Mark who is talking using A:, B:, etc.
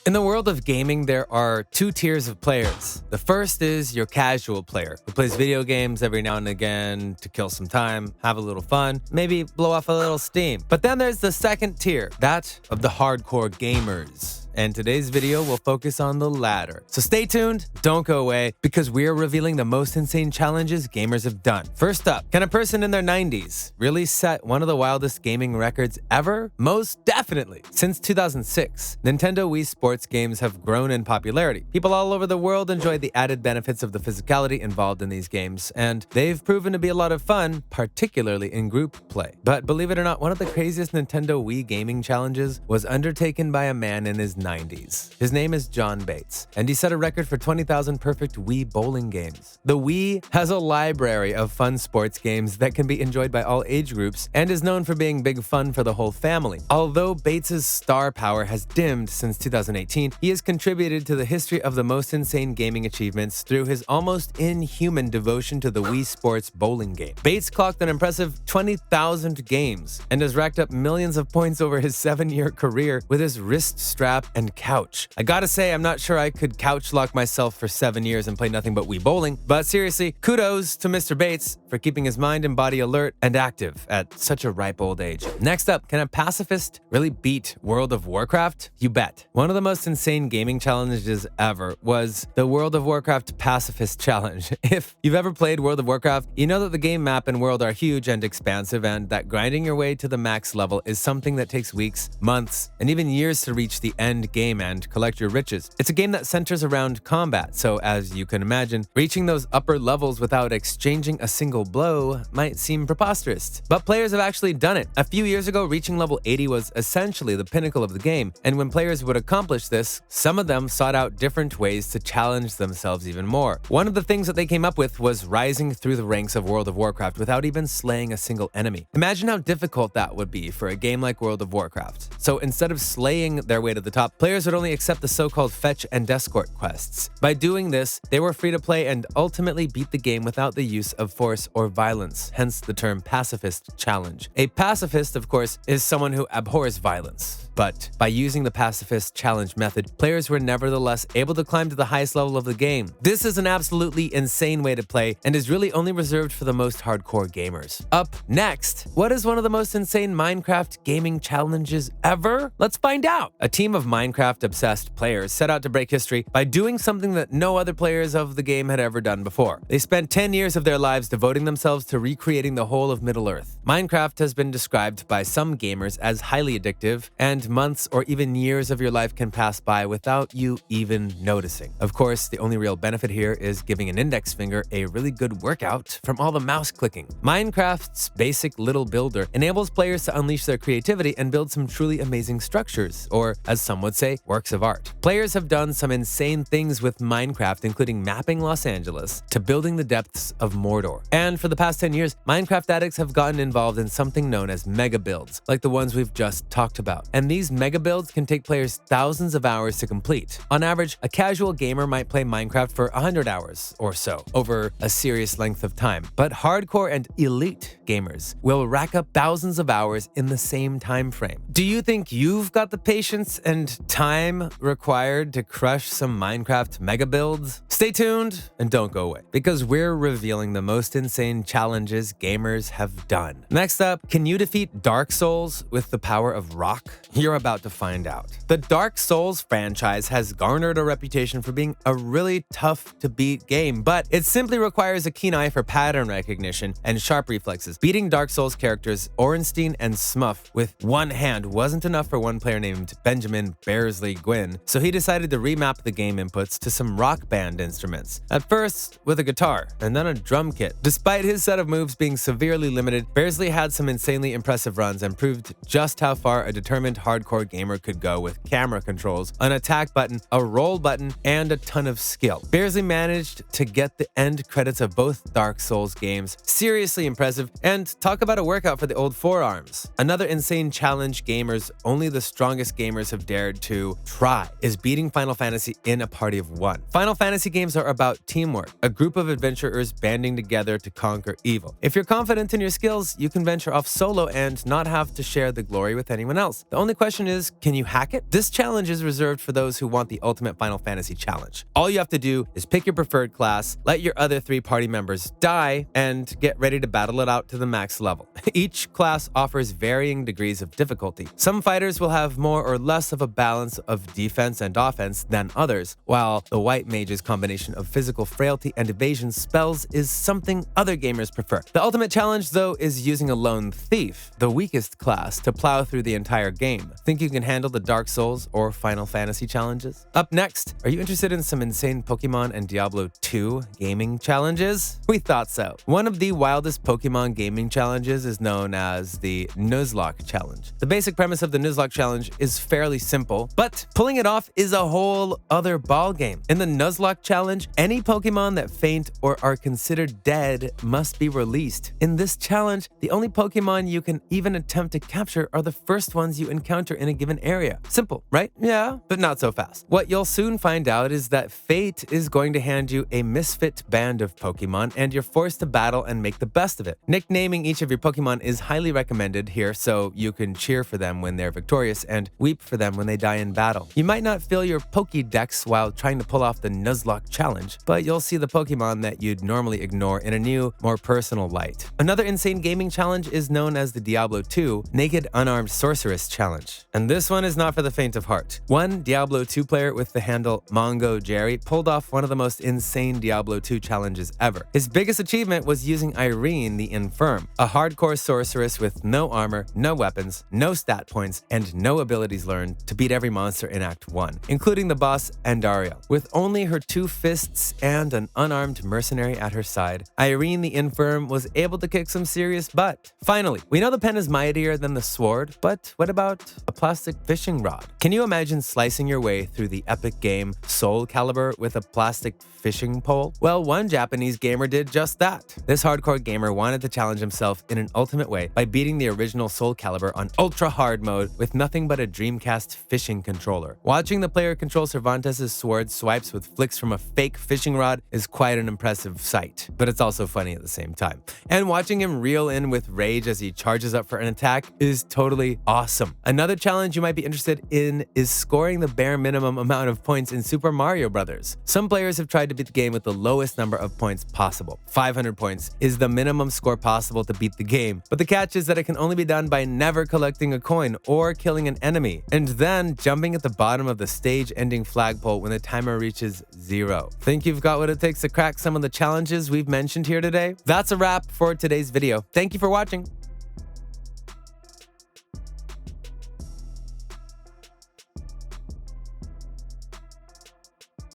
A: In the world of gaming, there are two tiers of players. The first is your casual player, who plays video games every now and again to kill some time, have a little fun, maybe blow off a little steam. But then there's the second tier, that of the hardcore gamers. And today's video will focus on the latter. So stay tuned, don't go away, because we're revealing the most insane challenges gamers have done. First up, can a person in their 90s really set one of the wildest gaming records ever? Most definitely. Since 2006, Nintendo Wii Sports games have grown in popularity. People all over the world enjoy the added benefits of the physicality involved in these games, and they've proven to be a lot of fun, particularly in group play. But believe it or not, one of the craziest Nintendo Wii gaming challenges was undertaken by a man in his 90s. His name is John Bates, and he set a record for 20,000 perfect Wii bowling games. The Wii has a library of fun sports games that can be enjoyed by all age groups and is known for being big fun for the whole family. Although Bates's star power has dimmed since 2018, he has contributed to the history of the most insane gaming achievements through his almost inhuman devotion to the Wii Sports bowling game. Bates clocked an impressive 20,000 games and has racked up millions of points over his 7-year career with his wrist strap and couch. I gotta say, I'm not sure I could couch lock myself for 7 years and play nothing but Wii bowling, but seriously, kudos to Mr. Bates for keeping his mind and body alert and active at such a ripe old age. Next up, can a pacifist really beat World of Warcraft? You bet. One of the most insane gaming challenges ever was the World of Warcraft Pacifist Challenge. If you've ever played World of Warcraft, you know that the game map and world are huge and expansive, and that grinding your way to the max level is something that takes weeks, months, and even years to reach the end game and collect your riches. It's a game that centers around combat, so as you can imagine, reaching those upper levels without exchanging a single blow might seem preposterous. But players have actually done it. A few years ago, reaching level 80 was essentially the pinnacle of the game, and when players would accomplish this, some of them sought out different ways to challenge themselves even more. One of the things that they came up with was rising through the ranks of World of Warcraft without even slaying a single enemy. Imagine how difficult that would be for a game like World of Warcraft. So instead of slaying their way to the top, players would only accept the so-called fetch and escort quests. By doing this, they were free to play and ultimately beat the game without the use of force or violence, hence the term pacifist challenge. A pacifist, of course, is someone who abhors violence. But by using the pacifist challenge method, players were nevertheless able to climb to the highest level of the game. This is an absolutely insane way to play and is really only reserved for the most hardcore gamers. Up next, what is one of the most insane Minecraft gaming challenges ever? Let's find out. A team of Minecraft-obsessed players set out to break history by doing something that no other players of the game had ever done before. They spent 10 years of their lives devoting themselves to recreating the whole of Middle-earth. Minecraft has been described by some gamers as highly addictive, and months or even years of your life can pass by without you even noticing. Of course, the only real benefit here is giving an index finger a really good workout from all the mouse clicking. Minecraft's basic little builder enables players to unleash their creativity and build some truly amazing structures, or as some would say, works of art. Players have done some insane things with Minecraft, including mapping Los Angeles to building the depths of Mordor. And for the past 10 years, Minecraft addicts have gotten involved in something known as mega builds, like the ones we've just talked about. And these mega builds can take players thousands of hours to complete. On average, a casual gamer might play Minecraft for 100 hours or so, over a serious length of time. But hardcore and elite gamers will rack up thousands of hours in the same time frame. Do you think you've got the patience and time required to crush some Minecraft mega builds? Stay tuned and don't go away, because we're revealing the most insane challenges gamers have done. Next up, can you defeat Dark Souls with the power of rock? You're about to find out. The Dark Souls franchise has garnered a reputation for being a really tough to beat game, but it simply requires a keen eye for pattern recognition and sharp reflexes. Beating Dark Souls characters Ornstein and Smuff with one hand wasn't enough for one player named Benjamin Bearsley Gwynn, so he decided to remap the game inputs to some rock band instruments. At first with a guitar, and then a drum kit. Despite his set of moves being severely limited, Bearsley had some insanely impressive runs and proved just how far a determined hardcore gamer could go with camera controls, an attack button, a roll button, and a ton of skill. Bearsley managed to get the end credits of both Dark Souls games. Seriously impressive, and talk about a workout for the old forearms. Another insane challenge gamers only the strongest gamers have dared required to try is beating Final Fantasy in a party of one. Final Fantasy games are about teamwork, a group of adventurers banding together to conquer evil. If you're confident in your skills, you can venture off solo and not have to share the glory with anyone else. The only question is, can you hack it? This challenge is reserved for those who want the ultimate Final Fantasy challenge. All you have to do is pick your preferred class, let your other 3 party members die, and get ready to battle it out to the max level. Each class offers varying degrees of difficulty. Some fighters will have more or less of a balance of defense and offense than others, while the white mage's combination of physical frailty and evasion spells is something other gamers prefer. The ultimate challenge, though, is using a lone thief, the weakest class, to plow through the entire game. Think you can handle the Dark Souls or Final Fantasy challenges? Up next, are you interested in some insane Pokemon and Diablo 2 gaming challenges? We thought so. One of the wildest Pokemon gaming challenges is known as the Nuzlocke Challenge. The basic premise of the Nuzlocke Challenge is fairly simple, but pulling it off is a whole other ballgame. In the Nuzlocke Challenge, any Pokemon that faint or are considered dead must be released. In this challenge, the only Pokemon you can even attempt to capture are the first ones you encounter in a given area. Simple, right? Yeah, but not so fast. What you'll soon find out is that fate is going to hand you a misfit band of Pokemon, and you're forced to battle and make the best of it. Nicknaming each of your Pokemon is highly recommended here, so you can cheer for them when they're victorious and weep for them when they die in battle. You might not fill your Pokédex while trying to pull off the Nuzlocke Challenge, but you'll see the Pokemon that you'd normally ignore in a new, more personal light. Another insane gaming challenge is known as the Diablo 2 Naked Unarmed Sorceress Challenge. And this one is not for the faint of heart. One Diablo 2 player with the handle Mongo Jerry pulled off one of the most insane Diablo 2 challenges ever. His biggest achievement was using Irene the Infirm, a hardcore sorceress with no armor, no weapons, no stat points, and no abilities learned to beat every monster in Act 1, including the boss Andariel. With only her 2 fists and an unarmed mercenary at her side, Irene the Infirm was able to kick some serious butt. Finally, we know the pen is mightier than the sword, but what about a plastic fishing rod? Can you imagine slicing your way through the epic game Soul Calibur with a plastic fishing pole? Well, one Japanese gamer did just that. This hardcore gamer wanted to challenge himself in an ultimate way by beating the original Soul Calibur on ultra hard mode with nothing but a Dreamcast fishing controller. Watching the player control Cervantes' sword swipes with flicks from a fake fishing rod is quite an impressive sight, but it's also funny at the same time. And watching him reel in with rage as he charges up for an attack is totally awesome. Another challenge you might be interested in is scoring the bare minimum amount of points in Super Mario Bros. Some players have tried to beat the game with the lowest number of points possible. 500 points is the minimum score possible to beat the game, but the catch is that it can only be done by never collecting a coin or killing an enemy, and then jumping at the bottom of the stage-ending flagpole when the timer reaches 0. Think you've got what it takes to crack some of the challenges we've mentioned here today? That's a wrap for today's video. Thank you for watching.